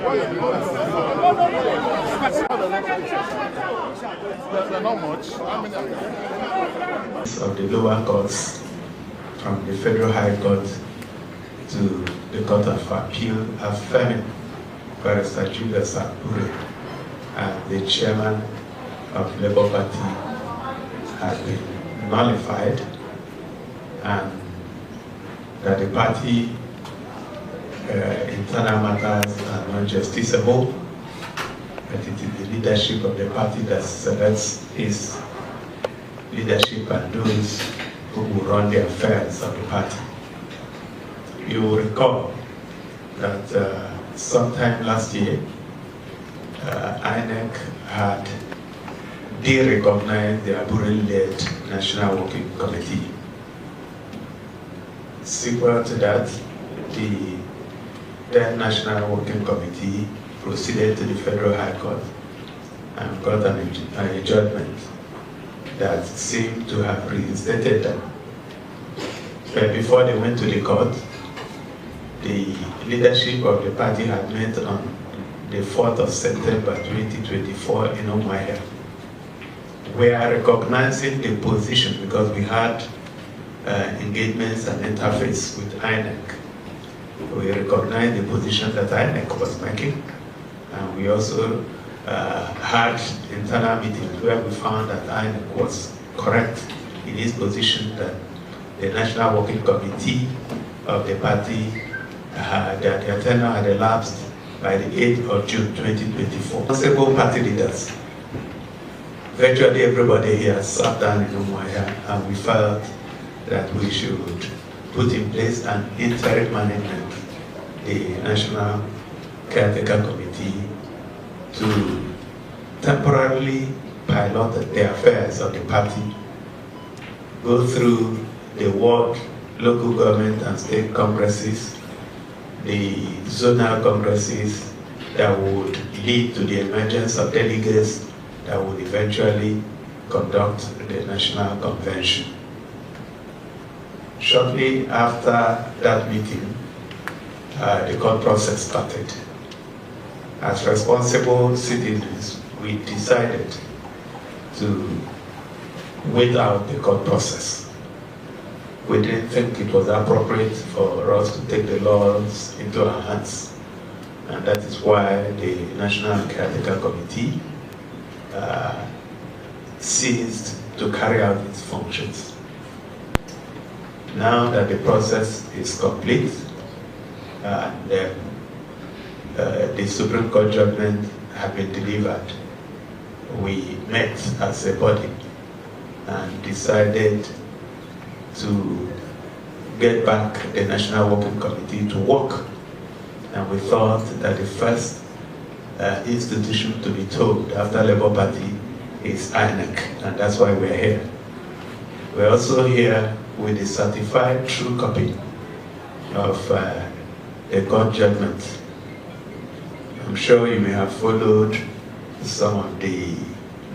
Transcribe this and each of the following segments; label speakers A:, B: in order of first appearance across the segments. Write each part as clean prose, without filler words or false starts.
A: They're not much.
B: Of the lower courts, from the Federal High Court to the Court of Appeal, affirming Barrister Julius Akure as the chairman of Labour Party has been nullified, and that the party internal matters are not justiciable, that it is the leadership of the party that selects its leadership and those who will run the affairs of the party. You will recall that sometime last year, INEC had de-recognized the Abure-led National Working Committee. Sequel to that, the then National Working Committee proceeded to the Federal High Court and got a judgment that seemed to have reinstated them. But before they went to the court, the leadership of the party had met on the 4th of September 2024 in Umuahia. We are recognizing the position because we had engagements and interface with INEC. We recognize the position that INEC was making, and we also had internal meetings where we found that INEC was correct in its position that the National Working Committee of the party, that their tenure had elapsed by the 8th of June 2024. Several party leaders, virtually everybody here sat down in Umuahia, and we felt that we should put in place an interim management, the National Caretaker Committee, to temporarily pilot the affairs of the party, go through the ward, local government and state congresses, the zonal congresses that would lead to the emergence of delegates that would eventually conduct the national convention. Shortly after that meeting, the court process started. As responsible citizens, we decided to wait out the court process. We didn't think it was appropriate for us to take the laws into our hands. And that is why the National Caretaker Committee ceased to carry out its functions. Now that the process is complete, and the Supreme Court judgment had been delivered, we met as a body and decided to get back the National Working Committee to work. And we thought that the first institution to be told after Labour Party is INEC, and that's why we're here. We're also here with a certified true copy of the court judgment. I'm sure you may have followed some of the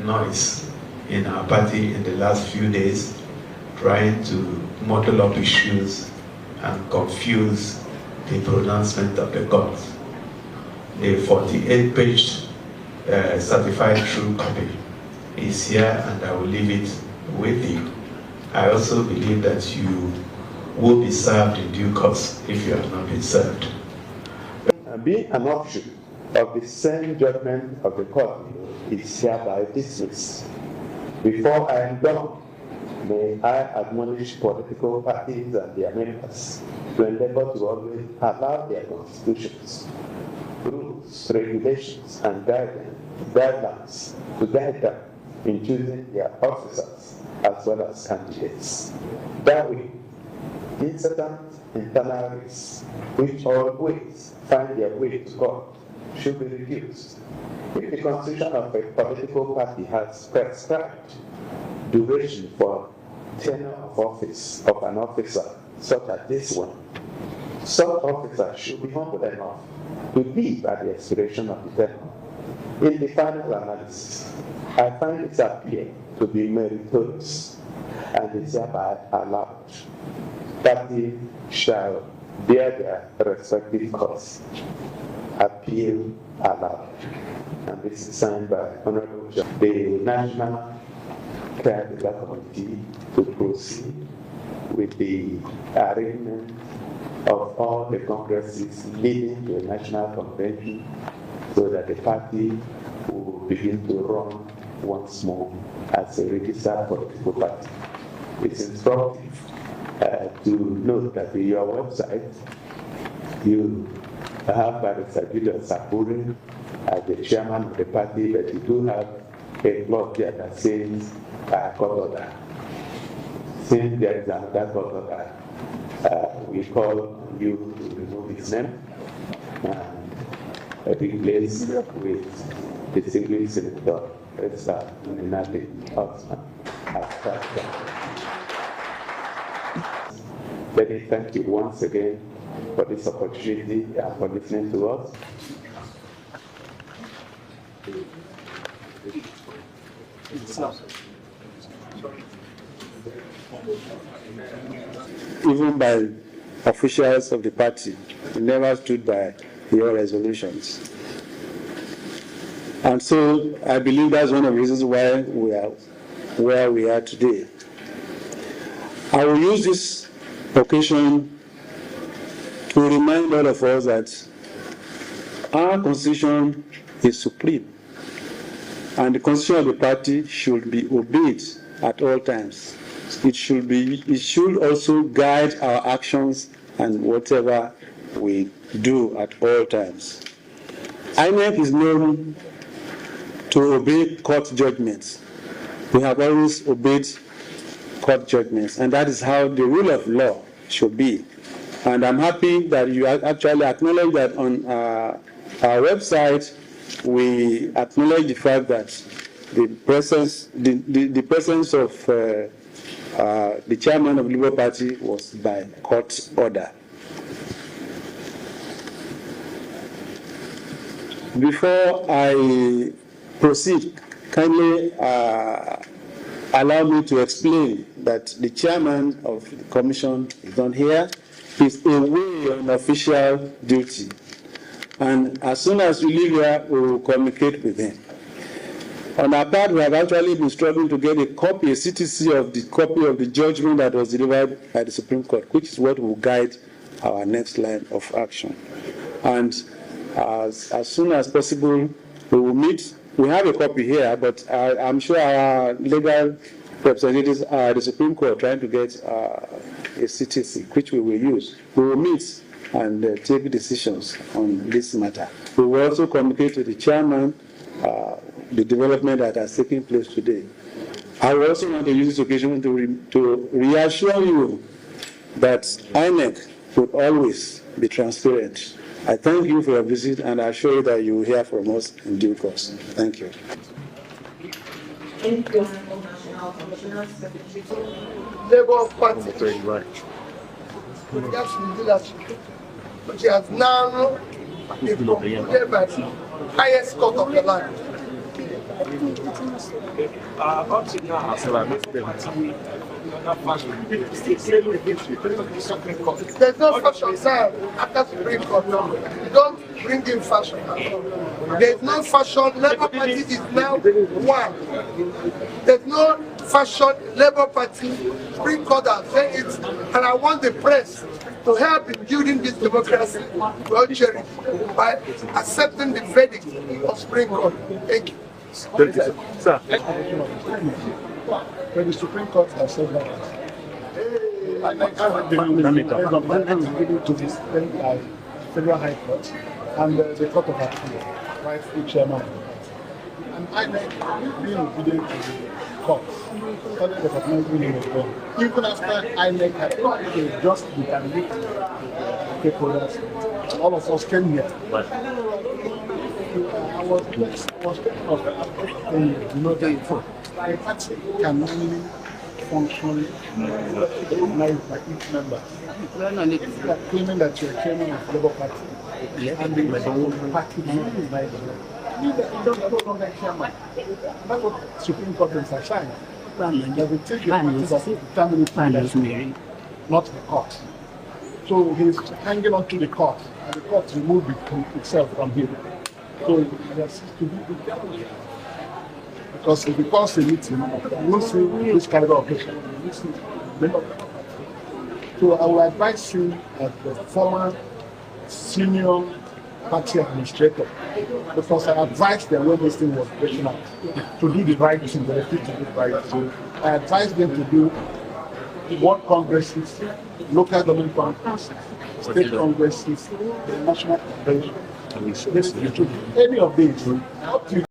B: noise in our party in the last few days, trying to muddle up issues and confuse the pronouncement of the court. The 48-page certified true copy is here, and I will leave it with you. I also believe that you will be served in due course if you have not been served. Being an offshoot of the same judgment of the court is hereby dismissed. Before I am done, may I admonish political parties and their members to endeavor to always allow their constitutions, rules, regulations, and guidelines to guide them in choosing their officers as well as candidates. That way, incident internal risks, which always find their way to court, should be reduced. If the constitution of a political party has prescribed duration for tenure of office of an officer, such as this one, such officer should be humble enough to leave at the expiration of the tenure. In the final analysis, I find this appeal to be meritorious and is hereby allowed. Party shall bear their respective course. appeal allowed. And this is signed by Honorable John. The National Caretaker Committee to proceed with the arrangement of all the congresses leading to a national convention so that the party will begin to run once more as a registered political party. It's instructive to note that in your website, you have Barrister Julius Sapuri as the chairman of the party, but you do have a clause here that says court order. Since there is another court order, we call on you to remove his name and replace with distinguished Senator Nenadi Usman as president. Let me thank you once again for this opportunity and for listening to us.
C: Even by officials of the party, we never stood by your resolutions. And so I believe that's one of the reasons why we are where we are today. I will use this occasion to remind all of us that our constitution is supreme, and the constitution of the party should be obeyed at all times. It should also guide our actions and whatever we do at all times. INEC is known to obey court judgments. We have always obeyed court judgments, and that is how the rule of law should be. And I'm happy that you actually acknowledge that on our website. We acknowledge the fact that the presence of the chairman of the Labour Party was by court order. Before I proceed, kindly allow me to explain that the chairman of the commission is not here. He's away on official duty. And as soon as we leave here, we will communicate with him. On our part, we have actually been struggling to get a copy, a CTC of the copy of the judgment that was delivered by the Supreme Court, which is what will guide our next line of action. And as soon as possible, we will meet. We have a copy here, but I'm sure our legal representatives are at the Supreme Court trying to get a CTC, which we will use. We will meet and take decisions on this matter. We will also communicate to the chairman the development that has taken place today. I will also want to use this occasion to reassure you that INEC will always be transparent. I thank you for your visit, and I assure you that you will hear from us in due course. Thank you.
D: Labour Party. Which has now been concluded by the highest court of the land. There's no fashion now after Supreme Court. You don't bring in fashion. There's no fashion. Labour Party is now one. There's no fashion. Labour Party, Supreme Court has said it, and I want the press to help in building this democracy by accepting the verdict of Supreme Court. Thank you.
A: Thank you, sir.
E: When the Supreme Court has said that, I to this Federal High Court and the Court of Appeal, rightful chairman. And INEC being obedient to the court, started recognizing him as well. Even after INEC had not just determined stakeholders, all of us came here. I was thinking of a party can only function recognized by each member. If you are claiming that you are chairman of the Labour Party and the party is recognized, you don't no longer chairman. That's what the Supreme Court has assigned. That will take the parties of the family, not the court. So he's hanging on to the court, and the court removed itself from him. So he has to do it. Because if he calls a meeting, you won't see this kind of occasion. You won't see. So I will advise you as the former senior party administrator, because I advised them when this thing was breaking out to do the right thing, they refused to do the right thing. I advised them to do world congresses, local government congresses, state congresses, national convention. Any of these, up to